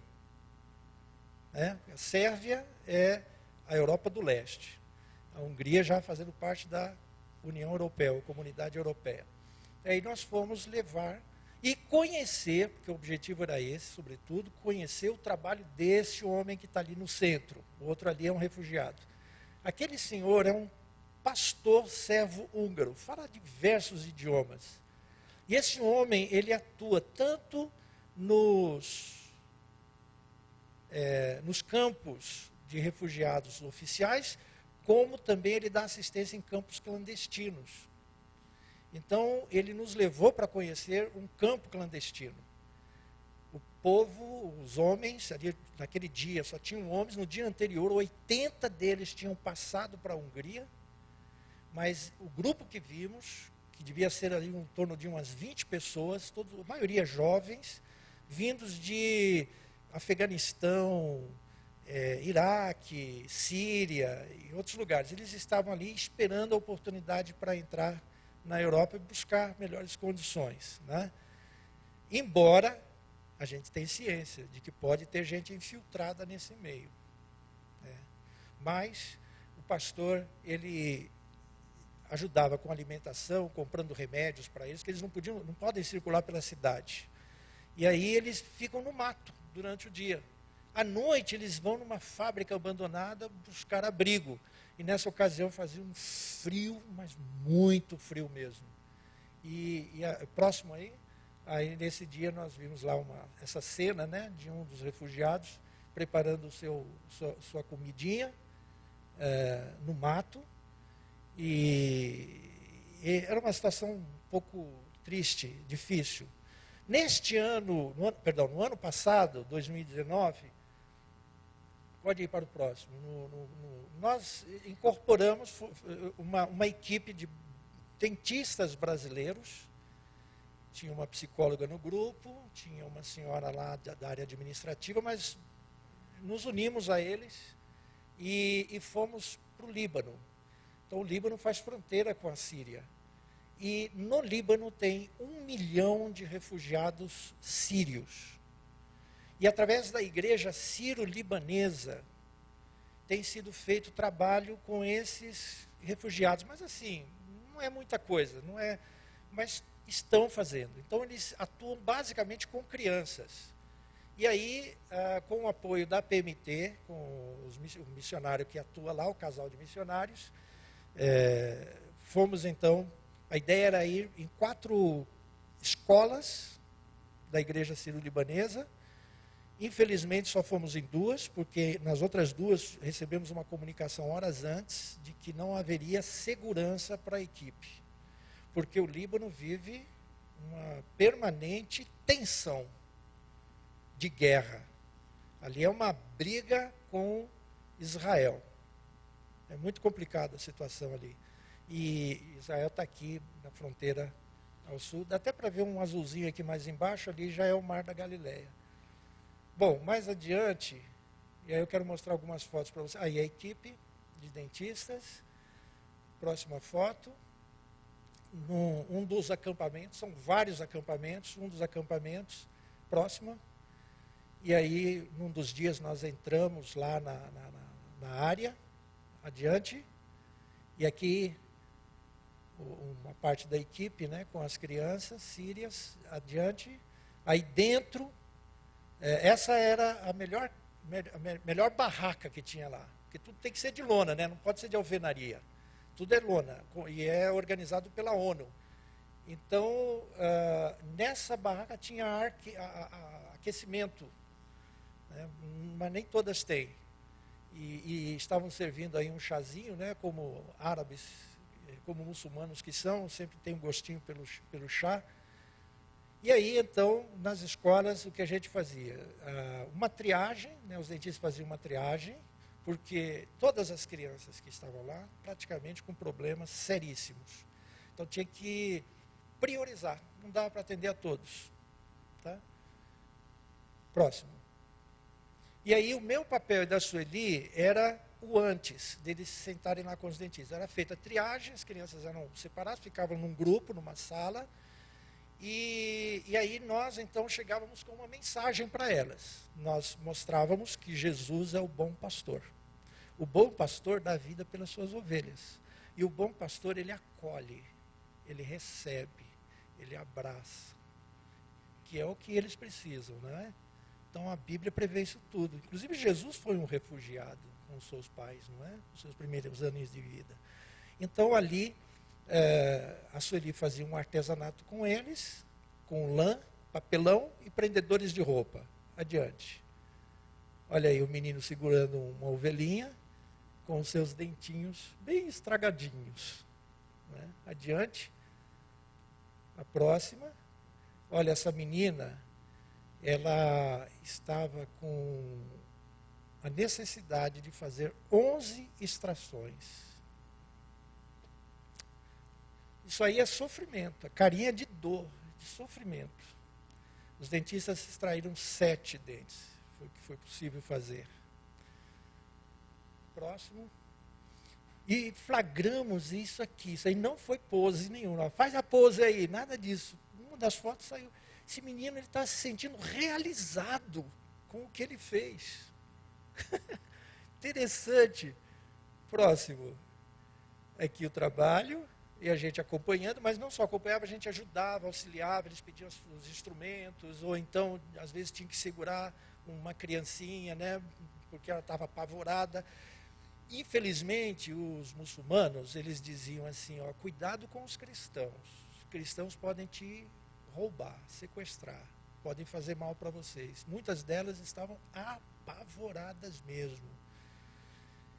A Sérvia é a Europa do Leste. A Hungria já fazendo parte da União Europeia, a Comunidade Europeia. Aí nós fomos levar e conhecer, porque o objetivo era esse, sobretudo, conhecer o trabalho desse homem que está ali no centro. O outro ali é um refugiado. Aquele senhor é um pastor servo-húngaro, fala diversos idiomas. E esse homem, ele atua tanto nos campos de refugiados oficiais, como também ele dá assistência em campos clandestinos. Então, ele nos levou para conhecer um campo clandestino. O povo, os homens, ali, naquele dia só tinham homens, no dia anterior 80 deles tinham passado para a Hungria, mas o grupo que vimos, que devia ser ali em torno de umas 20 pessoas, a maioria jovens, vindos de Afeganistão, Iraque, Síria e outros lugares. Eles estavam ali esperando a oportunidade para entrar na Europa e buscar melhores condições. Né? Embora a gente tenha ciência de que pode ter gente infiltrada nesse meio. Né? Mas o pastor, ele ajudava com alimentação, comprando remédios para eles, que eles não podem circular pela cidade. E aí eles ficam no mato durante o dia. À noite eles vão numa fábrica abandonada buscar abrigo. E nessa ocasião fazia um frio, mas muito frio mesmo. Próximo aí nesse dia nós vimos lá essa cena, né, de um dos refugiados preparando sua comidinha no mato. E era uma situação um pouco triste, difícil. Neste ano, no ano passado, 2019, pode ir para o próximo, nós incorporamos uma equipe de dentistas brasileiros. Tinha uma psicóloga no grupo, tinha uma senhora lá da área administrativa, mas nos unimos a eles e fomos para o Líbano. Então, o Líbano faz fronteira com a Síria. E no Líbano tem 1 milhão de refugiados sírios. E através da igreja sírio-libanesa tem sido feito trabalho com esses refugiados. Mas assim, não é muita coisa, não é, mas estão fazendo. Então eles atuam basicamente com crianças. E aí, com o apoio da PMT, com o missionário que atua lá, o casal de missionários, fomos então, a ideia era ir em 4 escolas da igreja sírio-libanesa. Infelizmente só fomos em 2, porque nas outras 2 recebemos uma comunicação horas antes de que não haveria segurança para a equipe. Porque o Líbano vive uma permanente tensão de guerra. Ali é uma briga com Israel. É muito complicada a situação ali. E Israel está aqui na fronteira ao sul. Dá até para ver um azulzinho aqui mais embaixo, ali já é o Mar da Galileia. Bom, mais adiante, e aí eu quero mostrar algumas fotos para vocês. Aí a equipe de dentistas. Próxima foto. Um dos acampamentos, são vários acampamentos, um dos acampamentos, próxima. E aí, num dos dias, nós entramos lá na área, adiante. E aqui, uma parte da equipe, né, com as crianças sírias, adiante. Aí dentro, essa era a melhor barraca que tinha lá. Porque tudo tem que ser de lona, né, não pode ser de alvenaria. Tudo é lona, e é organizado pela ONU. Então, nessa barraca tinha aquecimento, né, mas nem todas têm. E estavam servindo aí um chazinho, né, como árabes, como muçulmanos que são, sempre tem um gostinho pelo chá. E aí, então, nas escolas, o que a gente fazia? Uma triagem, né, os dentistas faziam uma triagem, porque todas as crianças que estavam lá, praticamente com problemas seríssimos. Então tinha que priorizar, não dava para atender a todos. Tá? Próximo. E aí o meu papel e da Sueli era o antes, deles se sentarem lá com os dentistas. Era feita a triagem, as crianças eram separadas, ficavam num grupo, numa sala, e aí nós então chegávamos com uma mensagem para elas. Nós mostrávamos que Jesus é o bom pastor. O bom pastor dá vida pelas suas ovelhas. E o bom pastor, ele acolhe, ele recebe, ele abraça. Que é o que eles precisam, não é? Então a Bíblia prevê isso tudo. Inclusive Jesus foi um refugiado com os seus pais, não é? Os seus primeiros anos de vida. Então ali, a Sueli fazia um artesanato com eles, com lã, papelão e prendedores de roupa. Adiante. Olha aí o menino segurando uma ovelhinha, com os seus dentinhos bem estragadinhos. Né? Adiante. A próxima. Olha, essa menina, ela estava com a necessidade de fazer 11 extrações. Isso aí é sofrimento, a carinha de dor, de sofrimento. Os dentistas extraíram 7 dentes, foi o que foi possível fazer. Próximo. E flagramos isso aqui. Isso aí não foi pose nenhuma. Faz a pose aí, nada disso. Uma das fotos saiu. Esse menino está se sentindo realizado com o que ele fez. Interessante. Próximo. Aqui o trabalho. E a gente acompanhando, mas não só acompanhava, a gente ajudava, auxiliava, eles pediam os instrumentos, ou então, às vezes, tinha que segurar uma criancinha, né, porque ela estava apavorada. Infelizmente, os muçulmanos, eles diziam assim, ó, cuidado com os cristãos. Os cristãos podem te roubar, sequestrar, podem fazer mal para vocês. Muitas delas estavam apavoradas mesmo.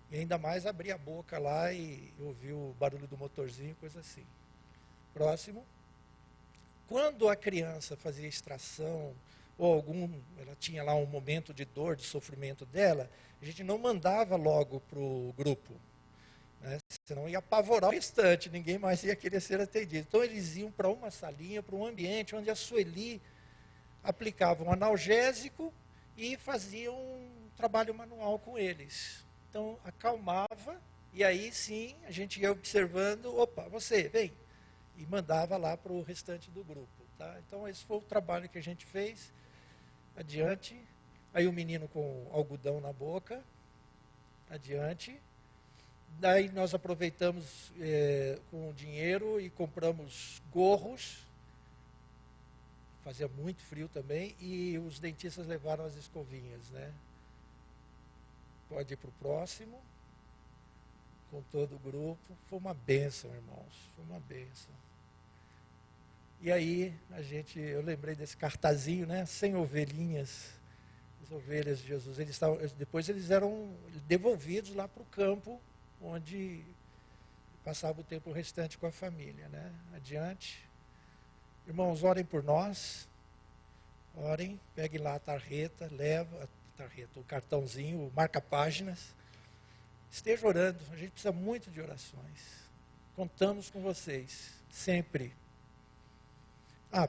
E ainda mais abrir a boca lá e ouvir o barulho do motorzinho, coisa assim. Próximo. Quando a criança fazia extração, ou ela tinha lá um momento de dor, de sofrimento dela, a gente não mandava logo para o grupo, né? Senão ia apavorar o restante, ninguém mais ia querer ser atendido. Então eles iam para uma salinha, para um ambiente onde a Sueli aplicava um analgésico e fazia um trabalho manual com eles. Então acalmava, e aí sim a gente ia observando, opa, você, vem, e mandava lá para o restante do grupo. Tá? Então esse foi o trabalho que a gente fez. Adiante. Aí o menino com algodão na boca. Adiante. Daí nós aproveitamos com o dinheiro e compramos gorros. Fazia muito frio também. E os dentistas levaram as escovinhas, né? Pode ir para o próximo. Com todo o grupo. Foi uma bênção, irmãos. Foi uma bênção. E aí, eu lembrei desse cartazinho, né? 100 ovelhinhas, as ovelhas de Jesus. Depois eles eram devolvidos lá para o campo, onde passava o tempo restante com a família, né? Adiante. Irmãos, orem por nós. Orem, peguem lá a tarjeta, o cartãozinho, o marca-páginas. Esteja orando, a gente precisa muito de orações. Contamos com vocês, sempre.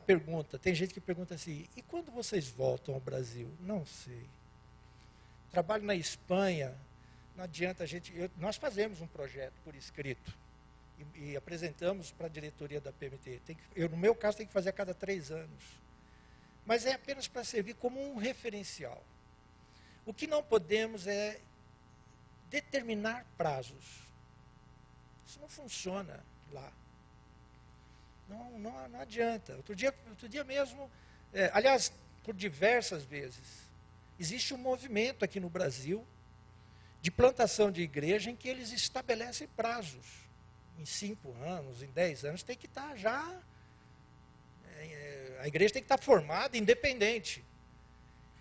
Pergunta. Tem gente que pergunta assim, e quando vocês voltam ao Brasil? Não sei. Trabalho na Espanha, não adianta nós fazemos um projeto por escrito e apresentamos para a diretoria da PMT. No meu caso, tem que fazer a cada 3 anos. Mas é apenas para servir como um referencial. O que não podemos é determinar prazos. Isso não funciona lá. Não adianta. Outro dia mesmo, aliás, por diversas vezes, existe um movimento aqui no Brasil de plantação de igreja em que eles estabelecem prazos. Em 5 anos, em 10 anos, tem que estar já... a igreja tem que estar formada, independente.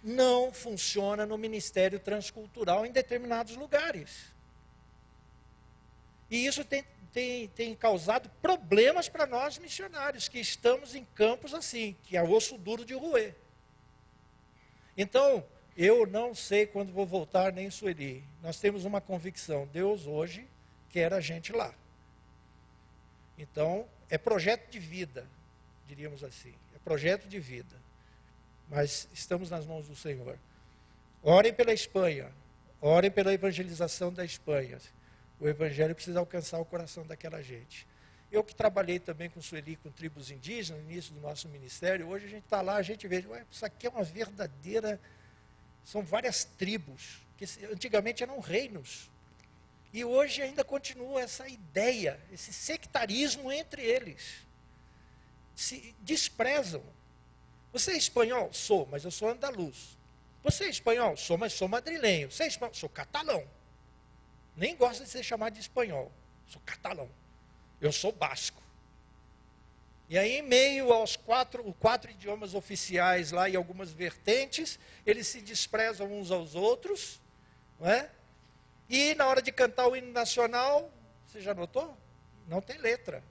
Não funciona no ministério transcultural em determinados lugares. E isso tem causado problemas para nós missionários, que estamos em campos assim, que é osso duro de roer. Então, eu não sei quando vou voltar, nem Sueli. Nós temos uma convicção, Deus hoje quer a gente lá. Então, é projeto de vida, diríamos assim. É projeto de vida. Mas estamos nas mãos do Senhor. Orem pela Espanha. Orem pela evangelização da Espanha. O evangelho precisa alcançar o coração daquela gente. Eu que trabalhei também com Sueli, com tribos indígenas, no início do nosso ministério, hoje a gente está lá, a gente vê, isso aqui é uma verdadeira... São várias tribos, que antigamente eram reinos. E hoje ainda continua essa ideia, esse sectarismo entre eles. Se desprezam. Você é espanhol? Sou, mas eu sou andaluz. Você é espanhol? Sou, mas sou madrilenho. Você é espanhol? Sou catalão. Nem gosto de ser chamado de espanhol. Sou catalão. Eu sou basco. E aí, em meio aos quatro idiomas oficiais lá e algumas vertentes, eles se desprezam uns aos outros, não é? E na hora de cantar o hino nacional, você já notou? Não tem letra.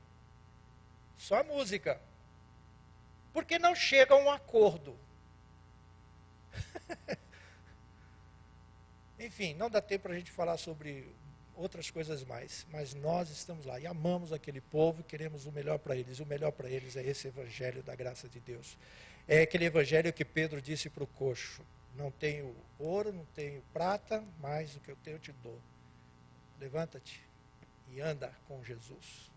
Só a música. Porque não chega a um acordo. Enfim, não dá tempo para a gente falar sobre outras coisas mais, mas nós estamos lá e amamos aquele povo e queremos o melhor para eles. O melhor para eles é esse evangelho da graça de Deus. É aquele evangelho que Pedro disse para o coxo: não tenho ouro, não tenho prata, mas o que eu tenho eu te dou. Levanta-te e anda com Jesus.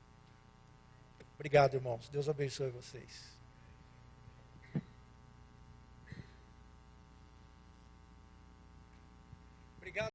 Obrigado, irmãos. Deus abençoe vocês.